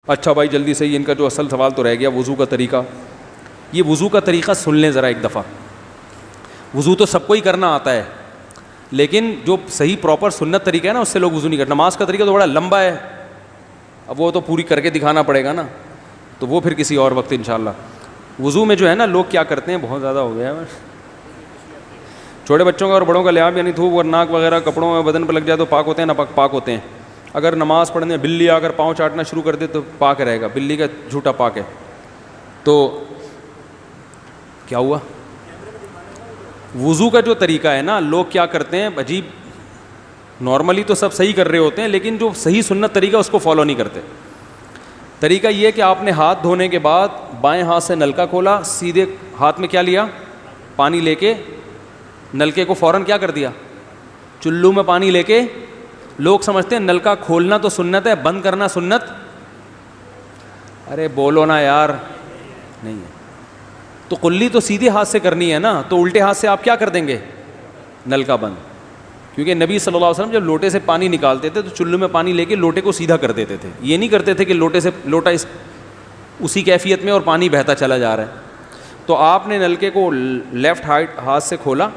اچھا بھائی جلدی سے ان کا جو اصل سوال تو رہ گیا وضو کا طریقہ. یہ وضو کا طریقہ سن لیں ذرا ایک دفعہ. وضو تو سب کو ہی کرنا آتا ہے, لیکن جو صحیح پراپر سنت طریقہ ہے نا اس سے لوگ وضو نہیں کرتے. نماز کا طریقہ تو بڑا لمبا ہے, اب وہ تو پوری کر کے دکھانا پڑے گا نا, تو وہ پھر کسی اور وقت انشاءاللہ. وضو میں جو ہے نا لوگ کیا کرتے ہیں, بہت زیادہ ہو گیا ہے, چھوٹے بچوں کا اور بڑوں کا لحاظ یعنی تھوک اور ناک وغیرہ کپڑوں میں بدن پہ لگ جائے تو پاک ہوتے ہیں, نہ پاک ہوتے ہیں. اگر نماز پڑھنے بلی آ کر پاؤں چاٹنا شروع کر دے تو پاک رہے گا, بلی کا جھوٹا پاک ہے. تو کیا ہوا, وضو کا جو طریقہ ہے نا لوگ کیا کرتے ہیں عجیب, نارملی تو سب صحیح کر رہے ہوتے ہیں لیکن جو صحیح سنت طریقہ اس کو فالو نہیں کرتے. طریقہ یہ کہ آپ نے ہاتھ دھونے کے بعد بائیں ہاتھ سے نلکا کھولا, سیدھے ہاتھ میں کیا لیا, پانی لے کے نلکے کو فوراً کیا کر دیا, چلو میں پانی لے کے. لوگ سمجھتے ہیں نلکا کھولنا تو سنت ہے, بند کرنا سنت. ارے بولو نا یار, نہیں ہے. تو کلی تو سیدھے ہاتھ سے کرنی ہے نا, تو الٹے ہاتھ سے آپ کیا کر دیں گے, نلکا بند. کیونکہ نبی صلی اللہ علیہ وسلم جب لوٹے سے پانی نکالتے تھے تو چلو میں پانی لے کے لوٹے کو سیدھا کر دیتے تھے. یہ نہیں کرتے تھے کہ لوٹے سے لوٹا اسی کیفیت میں اور پانی بہتا چلا جا رہا ہے. تو آپ نے نلکے کو لیفٹ ہاتھ سے کھولا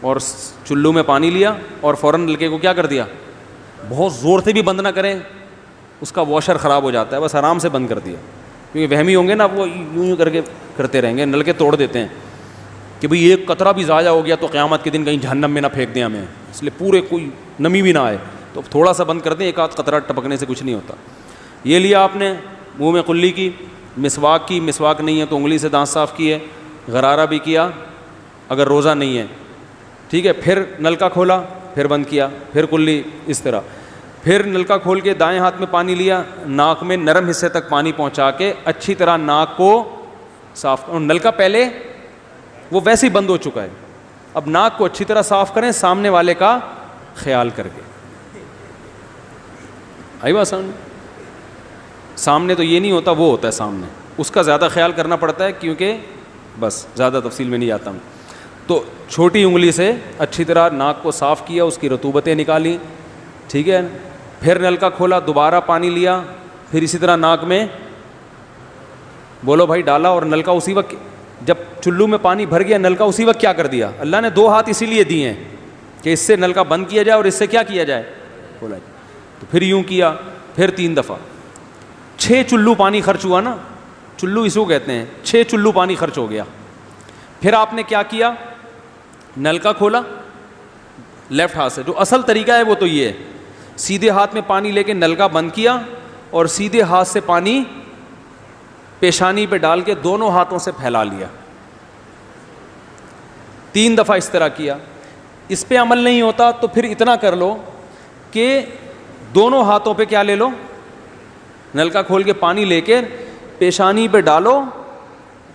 اور چلو میں پانی لیا اور فوراً نلکے کو کیا کر دیا, بہت زور سے بھی بند نہ کریں, اس کا واشر خراب ہو جاتا ہے, بس آرام سے بند کر دیا. کیونکہ وہمی ہوں گے نا, وہ یوں کر کے کرتے رہیں گے, نلکے توڑ دیتے ہیں کہ بھئی ایک قطرہ بھی ضائع ہو گیا تو قیامت کے دن کہیں جہنم میں نہ پھینک دیں ہمیں, اس لیے پورے کوئی نمی بھی نہ آئے, تو تھوڑا سا بند کر دیں, ایک آدھ قطرہ ٹپکنے سے کچھ نہیں ہوتا. یہ لیا آپ نے, منہ میں کلی کی, مسواک کی, مسواک نہیں ہے تو انگلی سے دانت صاف کیے, غرارہ بھی کیا اگر روزہ نہیں ہے, ٹھیک ہے. پھر نلکا کھولا, پھر بند کیا, پھر کلی, اس طرح. پھر نلکا کھول کے دائیں ہاتھ میں پانی لیا, ناک میں نرم حصے تک پانی پہنچا کے اچھی طرح ناک کو صاف. اور نلکا پہلے وہ ویسے ہی بند ہو چکا ہے, اب ناک کو اچھی طرح صاف کریں سامنے والے کا خیال کر کے. آئی بات سامنے, سامنے تو یہ نہیں ہوتا, وہ ہوتا ہے سامنے, اس کا زیادہ خیال کرنا پڑتا ہے کیونکہ بس زیادہ تفصیل میں نہیں جاتا ہوں. تو چھوٹی انگلی سے اچھی طرح ناک کو صاف کیا, اس کی رطوبتیں نکالیں, ٹھیک ہے. پھر نلکا کھولا, دوبارہ پانی لیا, پھر اسی طرح ناک میں بولو بھائی ڈالا, اور نلکا اسی وقت جب چلو میں پانی بھر گیا نلکا اسی وقت کیا کر دیا. اللہ نے 2 ہاتھ اسی لیے دیے ہیں کہ اس سے نلکا بند کیا جائے اور اس سے کیا کیا جائے, کھولا جائے. تو پھر یوں کیا, پھر 3 دفعہ, 6 چلو پانی خرچ ہوا نا, چلو اس کو کہتے ہیں, 6 چلو پانی خرچ ہو گیا. پھر آپ نے کیا کیا, نلکا کھولا لیفٹ ہاتھ سے. جو اصل طریقہ ہے وہ تو یہ ہے, سیدھے ہاتھ میں پانی لے کے نلکا بند کیا اور سیدھے ہاتھ سے پانی پیشانی پہ ڈال کے دونوں ہاتھوں سے پھیلا لیا. 3 دفعہ اس طرح کیا. اس پہ عمل نہیں ہوتا تو پھر اتنا کر لو کہ دونوں ہاتھوں پہ کیا لے لو, نلکا کھول کے پانی لے کے پیشانی پہ ڈالو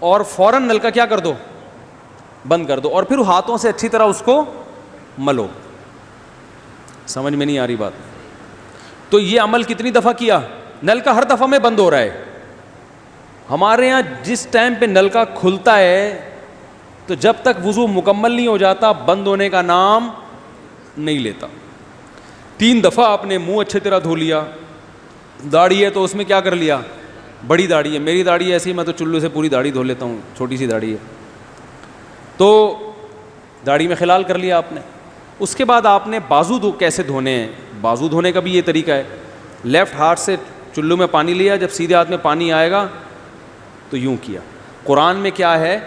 اور فوراً نلکا کیا کر دو, بند کر دو, اور پھر ہاتھوں سے اچھی طرح اس کو ملو. سمجھ میں نہیں آ رہی بات؟ تو یہ عمل کتنی دفعہ کیا, نلکا ہر دفعہ میں بند ہو رہا ہے. ہمارے ہاں جس ٹائم پہ نلکا کھلتا ہے تو جب تک وضو مکمل نہیں ہو جاتا بند ہونے کا نام نہیں لیتا. 3 دفعہ آپ نے منہ اچھی طرح دھو لیا. داڑھی ہے تو اس میں کیا کر لیا, بڑی داڑھی ہے, میری داڑھی ایسی, میں تو چلو سے پوری داڑھی دھو لیتا ہوں, چھوٹی سی داڑھی ہے, تو داڑھی میں خلال کر لیا آپ نے. اس کے بعد آپ نے بازو کیسے دھونے ہیں, بازو دھونے کا بھی یہ طریقہ ہے. لیفٹ ہاتھ سے چلو میں پانی لیا, جب سیدھے ہاتھ میں پانی آئے گا تو یوں کیا. قرآن میں کیا ہے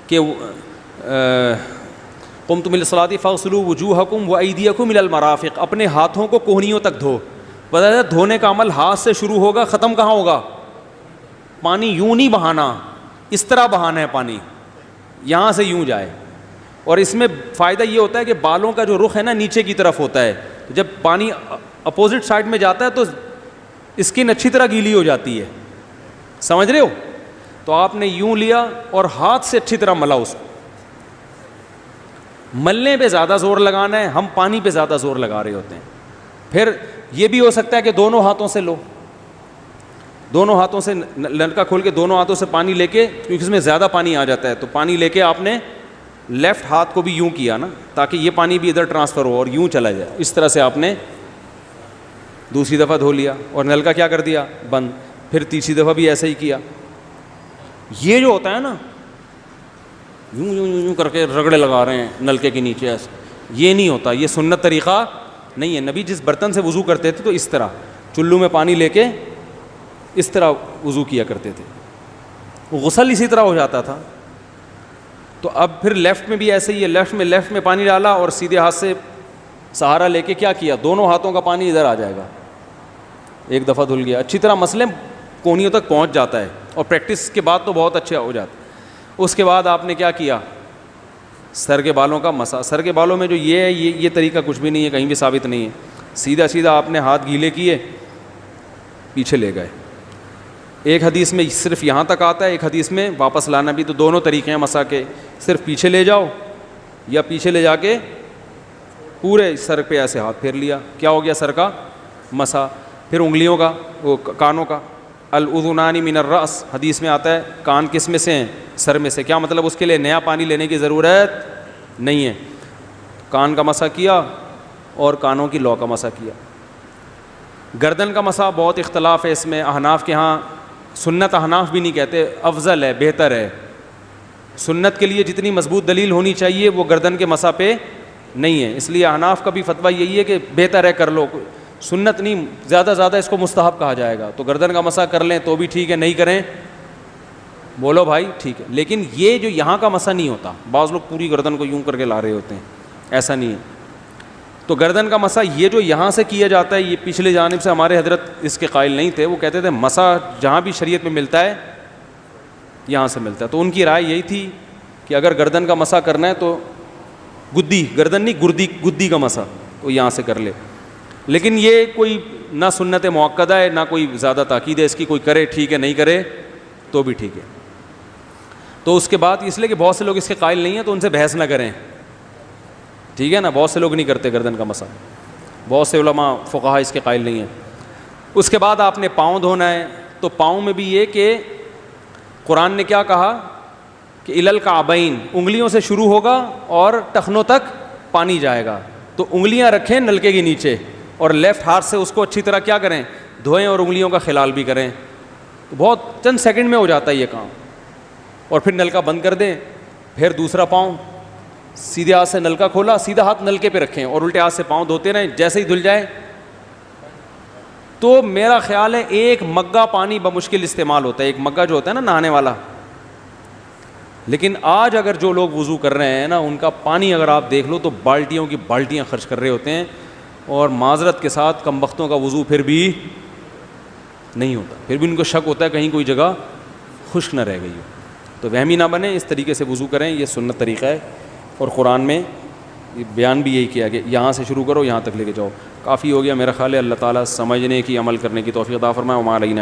کہ قمتم الی الصلاۃ فاغسلوا وجوہکم وایدیکم الی المرافق, اپنے ہاتھوں کو کوہنیوں تک دھو. پتہ ہے دھونے کا عمل ہاتھ سے شروع ہوگا, ختم کہاں ہوگا, پانی یوں نہیں بہانا, اس طرح بہانا ہے پانی, یہاں سے یوں جائے. اور اس میں فائدہ یہ ہوتا ہے کہ بالوں کا جو رخ ہے نا نیچے کی طرف ہوتا ہے, جب پانی اپوزٹ سائڈ میں جاتا ہے تو اسکن اچھی طرح گیلی ہو جاتی ہے. سمجھ رہے ہو؟ تو آپ نے یوں لیا اور ہاتھ سے اچھی طرح ملا اس کو. ملنے پہ زیادہ زور لگانا ہے, ہم پانی پہ زیادہ زور لگا رہے ہوتے ہیں. پھر یہ بھی ہو سکتا ہے کہ دونوں ہاتھوں سے لو, دونوں ہاتھوں سے نلکا کھول کے دونوں ہاتھوں سے پانی لے کے, کیونکہ اس میں زیادہ پانی آ جاتا ہے, تو پانی لے کے آپ نے لیفٹ ہاتھ کو بھی یوں کیا نا, تاکہ یہ پانی بھی ادھر ٹرانسفر ہو اور یوں چلا جائے. اس طرح سے آپ نے دوسری دفعہ دھو لیا اور نل کا کیا کر دیا بند, پھر تیسری دفعہ بھی ایسا ہی کیا. یہ جو ہوتا ہے نا یوں یوں یوں یوں کر کے رگڑے لگا رہے ہیں نلکے کے نیچے ایسے, یہ نہیں ہوتا, یہ سنت طریقہ نہیں ہے. نبی جس برتن سے وضو کرتے تھے تو اس طرح چلو میں پانی لے کے اس طرح وضو کیا کرتے تھے, غسل اسی طرح ہو جاتا تھا. تو اب پھر لیفٹ میں بھی ایسے ہی ہے, لیفٹ میں پانی ڈالا اور سیدھے ہاتھ سے سہارا لے کے کیا کیا, دونوں ہاتھوں کا پانی ادھر آ جائے گا, ایک دفعہ دھل گیا. اچھی طرح مسئلے کونیوں تک پہنچ جاتا ہے, اور پریکٹس کے بعد تو بہت اچھا ہو جاتا ہے. اس کے بعد آپ نے کیا کیا, سر کے بالوں کا مسح. سر کے بالوں میں جو یہ ہے یہ طریقہ کچھ بھی نہیں ہے, کہیں بھی ثابت نہیں ہے. سیدھا آپ نے ہاتھ گیلے کیے, پیچھے لے گئے. ایک حدیث میں صرف یہاں تک آتا ہے, ایک حدیث میں واپس لانا بھی. تو دونوں طریقے ہیں مسح کے, صرف پیچھے لے جاؤ یا پیچھے لے جا کے پورے سر پہ ایسے ہاتھ پھیر لیا, کیا ہو گیا سر کا مسح. پھر انگلیوں کا, وہ کانوں کا, الاذنان من الراس, حدیث میں آتا ہے کان کس میں سے ہیں, سر میں سے. کیا مطلب, اس کے لیے نیا پانی لینے کی ضرورت نہیں ہے. کان کا مسح کیا اور کانوں کی لو کا مسح کیا. گردن کا مسح بہت اختلاف ہے اس میں. احناف کے ہاں سنت, احناف بھی نہیں کہتے, افضل ہے, بہتر ہے. سنت کے لیے جتنی مضبوط دلیل ہونی چاہیے وہ گردن کے مسح پہ نہیں ہے, اس لیے احناف کا بھی فتویٰ یہی ہے کہ بہتر ہے کر لو, سنت نہیں, زیادہ اس کو مستحب کہا جائے گا. تو گردن کا مسح کر لیں تو بھی ٹھیک ہے, نہیں کریں بولو بھائی ٹھیک ہے. لیکن یہ جو یہاں کا مسح نہیں ہوتا, بعض لوگ پوری گردن کو یوں کر کے لا رہے ہوتے ہیں, ایسا نہیں ہے. تو گردن کا مسح یہ جو یہاں سے کیا جاتا ہے, یہ پچھلے جانب سے ہمارے حضرت اس کے قائل نہیں تھے. وہ کہتے تھے مسح جہاں بھی شریعت میں ملتا ہے یہاں سے ملتا ہے. تو ان کی رائے یہی تھی کہ اگر گردن کا مسح کرنا ہے تو گدی, گردن نہیں گدی کا مسح, وہ یہاں سے کر لے. لیکن یہ کوئی نہ سنت مؤکدہ ہے نہ کوئی زیادہ تاکید ہے اس کی, کوئی کرے ٹھیک ہے, نہیں کرے تو بھی ٹھیک ہے. تو اس کے بعد اس لیے کہ بہت سے لوگ اس کے قائل نہیں ہیں تو ان سے بحث نہ کریں, ٹھیک ہے نا. بہت سے لوگ نہیں کرتے گردن کا مسح, بہت سے علماء فقہا اس کے قائل نہیں ہیں. اس کے بعد آپ نے پاؤں دھونا ہے. تو پاؤں میں بھی یہ کہ قرآن نے کیا کہا کہ الی الکعبین, انگلیوں سے شروع ہوگا اور ٹخنوں تک پانی جائے گا. تو انگلیاں رکھیں نلکے کے نیچے اور لیفٹ ہاتھ سے اس کو اچھی طرح کیا کریں, دھوئیں اور انگلیوں کا خلال بھی کریں. تو بہت چند سیکنڈ میں ہو جاتا ہے یہ کام. اور پھر نلکا بند کر دیں. پھر دوسرا پاؤں سیدھے ہاتھ سے نلکا کھولا, سیدھا ہاتھ نلکے پہ رکھیں اور الٹے ہاتھ سے پاؤں دھوتے رہیں. جیسے ہی دھل جائے تو میرا خیال ہے ایک مگا پانی بمشکل استعمال ہوتا ہے, ایک مگا جو ہوتا ہے نا نہانے والا. لیکن آج اگر جو لوگ وضو کر رہے ہیں نا, ان کا پانی اگر آپ دیکھ لو تو بالٹیوں کی بالٹیاں خرچ کر رہے ہوتے ہیں, اور معذرت کے ساتھ کم بختوں کا وضو پھر بھی نہیں ہوتا. پھر بھی ان کو شک ہوتا ہے کہیں کوئی جگہ خشک نہ رہ گئی ہو. تو وہمی نہ بنے, اس طریقے سے وضو کریں, یہ سنت طریقہ ہے. اور قرآن میں بیان بھی یہی کیا کہ یہاں سے شروع کرو یہاں تک لے کے جاؤ. کافی ہو گیا میرا خیال ہے. اللہ تعالیٰ سمجھنے کی, عمل کرنے کی توفیق عطا فرمائے. وما علینا